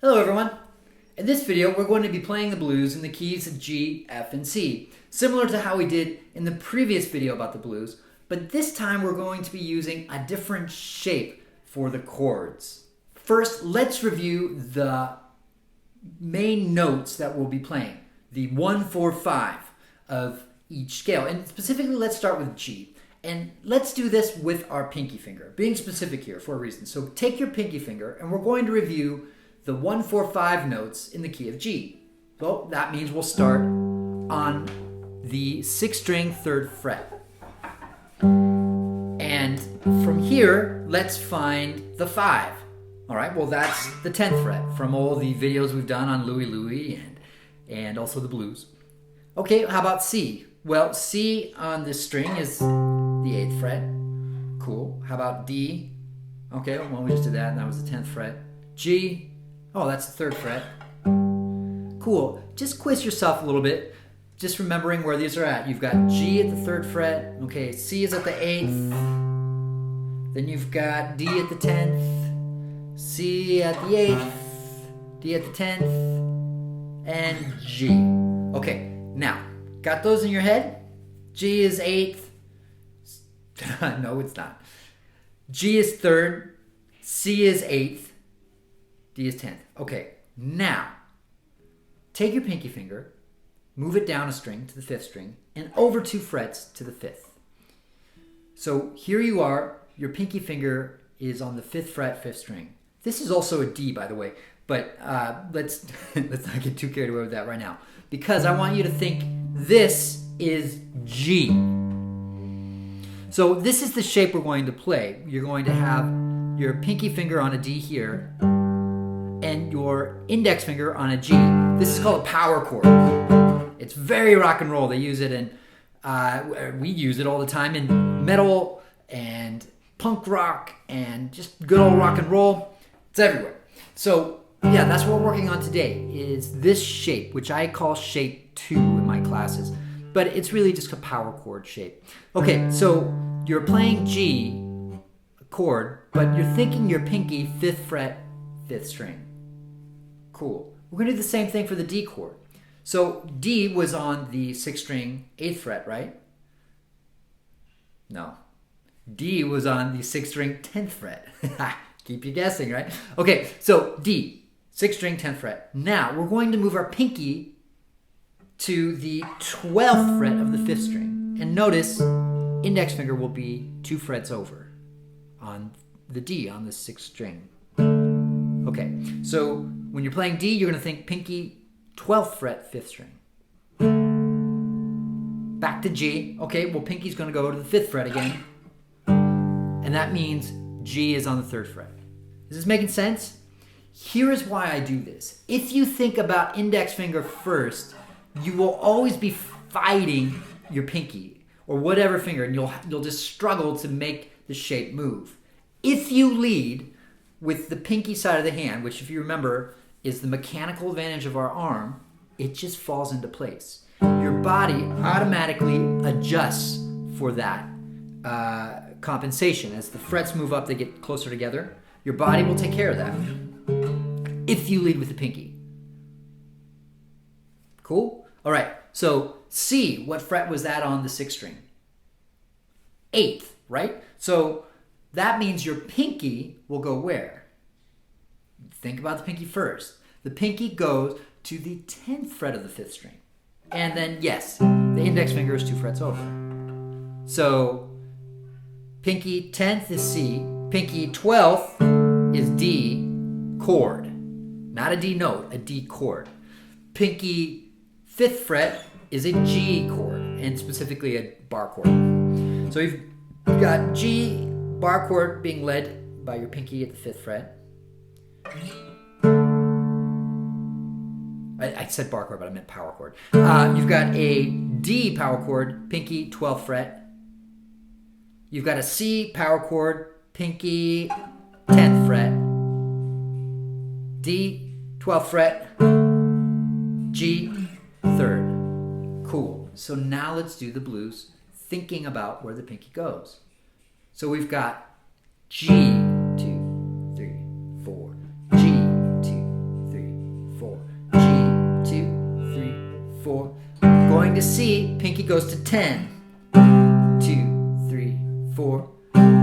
Hello everyone! In this video we're going to be playing the blues in the keys of G, F, and C, similar to how we did in the previous video about the blues, but this time we're going to be using a different shape for the chords. First, let's review the main notes that we'll be playing, the 1, 4, 5 of each scale, and specifically let's start with G. And let's do this with our pinky finger, being specific here for a reason. So take your pinky finger and we're going to review the 1, 4, 5 notes in the key of G. Well, that means we'll start on the 6th string 3rd fret. And from here, let's find the 5. All right, well that's the 10th fret from all the videos we've done on Louie Louie and also the blues. Okay, how about C? Well, C on this string is the 8th fret. Cool. How about D? Okay, well we just did that and that was the 10th fret. G. Oh, that's the 3rd fret. Cool. Just quiz yourself a little bit, just remembering where these are at. You've got G at the 3rd fret. Okay, C is at the 8th. Then you've got D at the 10th, C at the 8th, D at the 10th, and G. Okay, now, got those in your head? G is 8th. No, it's not. G is 3rd, C is 8th, D is 10th. Okay, now, take your pinky finger, move it down a string to the 5th string, and over 2 frets to the 5th. So here you are, your pinky finger is on the 5th fret, 5th string. This is also a D, by the way, but let's not get too carried away with that right now, because I want you to think this is G. So this is the shape we're going to play. You're going to have your pinky finger on a D here, and your index finger on a G. This is called a power chord. It's very rock and roll. They use it in, we use it all the time in metal and punk rock and just good old rock and roll. It's everywhere. So yeah, that's what we're working on today, is this shape, which I call shape 2 in my classes, but it's really just a power chord shape. Okay, so you're playing G chord, but you're thinking your pinky 5th fret, 5th string. Cool. We're going to do the same thing for the D chord. So D was on the 6th string 8th fret, right? No. D was on the 6th string 10th fret. Keep you guessing, right? Okay, so D, 6th string 10th fret. Now we're going to move our pinky to the 12th fret of the 5th string. And notice, index finger will be 2 frets over on the D on the 6th string. Okay, so when you're playing D, you're going to think pinky 12th fret, 5th string. Back to G. Okay, well pinky's going to go to the 5th fret again. And that means G is on the 3rd fret. Is this making sense? Here is why I do this. If you think about index finger first, you will always be fighting your pinky or whatever finger, and you'll just struggle to make the shape move. If you lead with the pinky side of the hand, which if you remember is the mechanical advantage of our arm, it just falls into place. Your body automatically adjusts for that compensation. As the frets move up, they get closer together. Your body will take care of that if you lead with the pinky. Cool? All right, so C, what fret was that on the 6th string? 8th, right? So that means your pinky will go where? Think about the pinky first. The pinky goes to the 10th fret of the 5th string. And then, yes, the index finger is 2 frets over. So pinky 10th is C, pinky 12th is D chord. Not a D note, a D chord. Pinky 5th fret is a G chord, and specifically a bar chord. So you've got G bar chord being led by your pinky at the 5th fret. I said bar chord, but I meant power chord. You've got a D power chord, pinky 12th fret. You've got a C power chord, pinky 10th fret. D 12th fret. G 3rd. Cool. So now let's do the blues, thinking about where the pinky goes. So we've got G 2, 3, 4, G 2, 3, to C, pinky goes to 10. 2, 3, 4.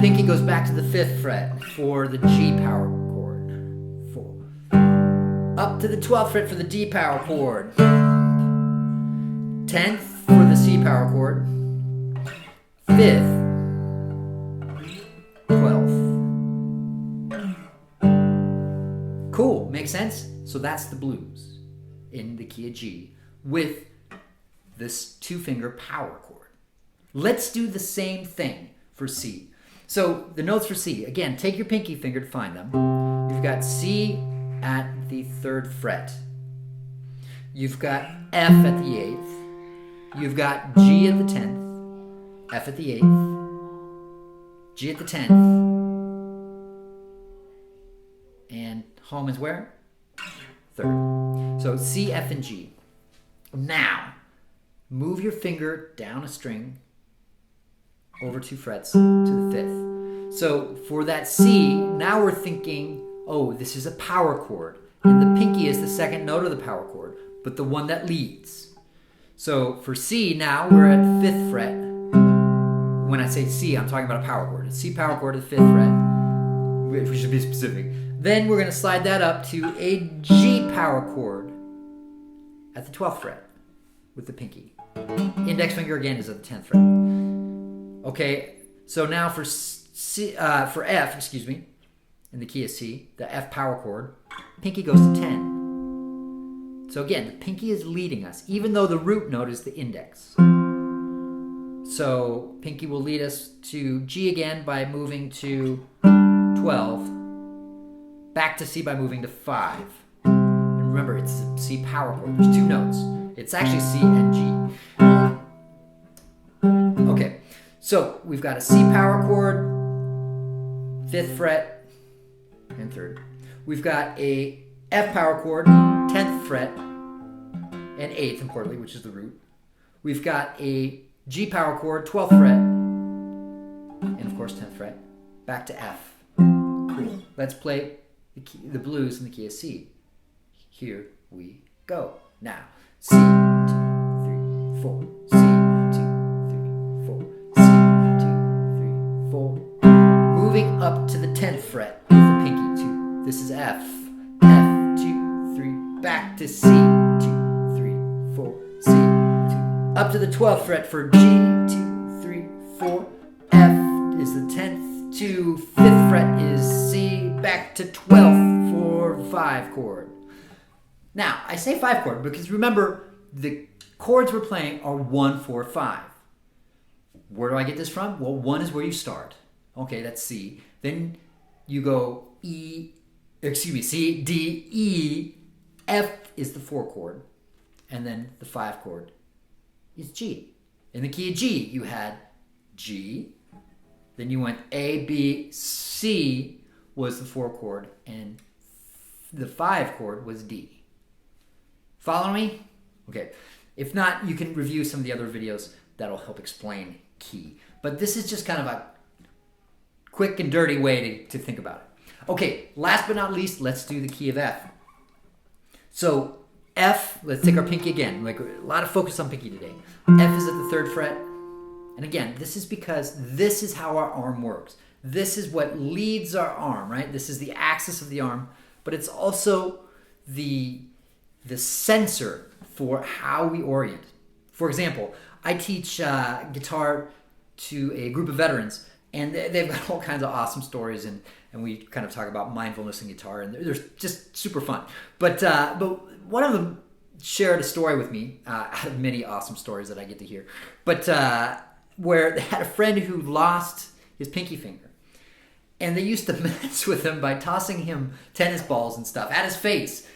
Pinky goes back to the 5th fret for the G power chord. 4. Up to the 12th fret for the D power chord. 10th for the C power chord. 5th. 12th. Cool, makes sense? So that's the blues in the key of G with this 2-finger power chord. Let's do the same thing for C. So the notes for C, again, take your pinky finger to find them. You've got C at the 3rd fret. You've got F at the 8th. You've got G at the 10th, F at the 8th, G at the 10th, and home is where? 3rd. So C, F, and G. Now, move your finger down a string over 2 frets to the 5th. So for that C, now we're thinking, oh, this is a power chord. And the pinky is the 2nd note of the power chord, but the one that leads. So for C, now we're at 5th fret. When I say C, I'm talking about a power chord. It's C power chord at the 5th fret. We should be specific. Then we're going to slide that up to a G power chord at the 12th fret with the pinky. Index finger again is at the 10th fret. Okay, so now for for F, excuse me, in the key of C, the F power chord, pinky goes to 10. So again, the pinky is leading us, even though the root note is the index. So pinky will lead us to G again by moving to 12, back to C by moving to 5. And remember, it's a C power chord. There's 2 notes. It's actually C and G. Okay, so we've got a C power chord, 5th fret, and 3rd. We've got a F power chord, 10th fret, and 8th, importantly, which is the root. We've got a G power chord, 12th fret, and of course 10th fret, back to F. Cool. Let's play the blues in the key of C. Here we go. Now, C, 2, 3, 4, C, 2, 3, 4, C, 2, 3, 4. Moving up to the 10th fret is the pinky, 2. This is F. F, 2, 3, back to C, 2, 3, 4, C, 2. Up to the 12th fret for G, 2, 3, 4. F is the 10th to 5th fret is C, back to 12th for 5 chord. Now, I say 5 chord because remember, the chords we're playing are 1, 4, 5. Where do I get this from? Well, 1 is where you start. Okay, that's C. Then you go C, D, E, F is the 4 chord, and then the 5 chord is G. In the key of G, you had G, then you went A, B, C was the 4 chord, and the 5 chord was D. Follow me? Okay. If not, you can review some of the other videos that'll help explain key. But this is just kind of a quick and dirty way to think about it. Okay, last but not least, let's do the key of F. So F, let's take our pinky again. Like a lot of focus on pinky today. F is at the 3rd fret. And again, this is because this is how our arm works. This is what leads our arm, right? This is the axis of the arm, but it's also the sensor for how we orient. For example, I teach guitar to a group of veterans, and they've got all kinds of awesome stories, and we kind of talk about mindfulness in guitar, and they're just super fun. But one of them shared a story with me, out of many awesome stories that I get to hear, but where they had a friend who lost his pinky finger, and they used to mess with him by tossing him tennis balls and stuff at his face,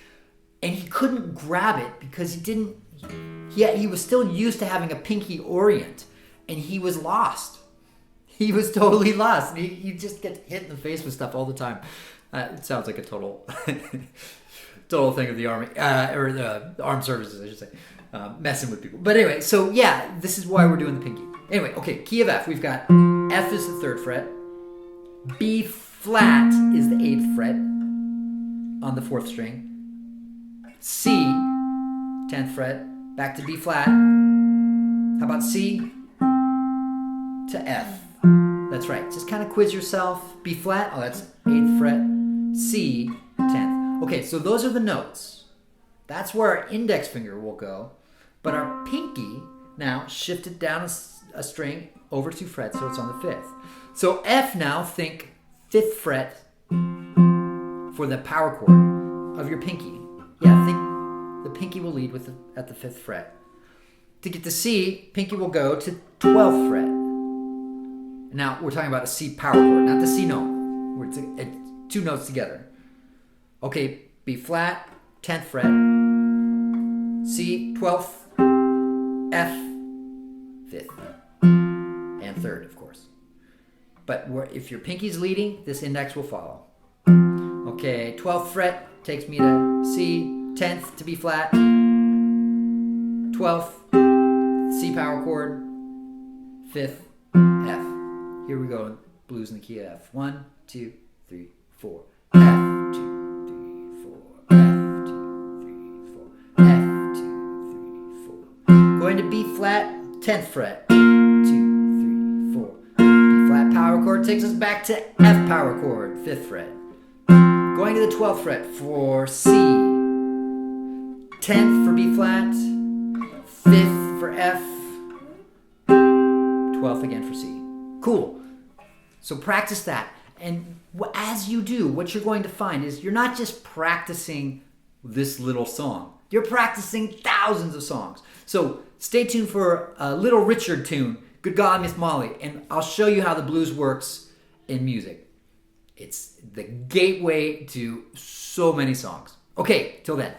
and he couldn't grab it because he was still used to having a pinky orient, and he was lost. He was totally lost. He just gets hit in the face with stuff all the time. It sounds like a total thing of the army, or the armed services, I should say, messing with people. But anyway, so yeah, this is why we're doing the pinky. Anyway, okay, key of F. We've got F is the 3rd fret. B flat is the 8th fret on the 4th string. C, 10th fret, back to B flat. How about C to F? That's right. Just kind of quiz yourself. B flat, oh, that's 8th fret. C, 10th. Okay, so those are the notes. That's where our index finger will go. But our pinky now shifted down a string over 2 frets, so it's on the 5th. So F now, think 5th fret for the power chord of your pinky. Yeah, think the pinky will lead at the 5th fret. To get to C, pinky will go to 12th fret. Now, we're talking about a C power chord, not the C note. It's 2 notes together. Okay, B flat, 10th fret, C, 12th, F, 5th, and 3rd, of course. But if your pinky's leading, this index will follow. Okay, 12th fret takes me to C, 10th to B flat, 12th, C power chord, 5th, F. Here we go, blues in the key of F. 1, 2, 3, 4. F, 2, 3, 4. F, 2, 3, 4. F, 2, 3, 4. Going to B flat, 10th fret. 2, 3, 4. B flat power chord takes us back to F power chord, 5th fret. Going to the 12th fret for C. 10th for B flat. 5th for F. 12th again for C. Cool. So practice that. And as you do, what you're going to find is you're not just practicing this little song. You're practicing thousands of songs. So stay tuned for a Little Richard tune, Good God, Miss Molly, and I'll show you how the blues works in music. It's the gateway to so many songs. Okay, till then.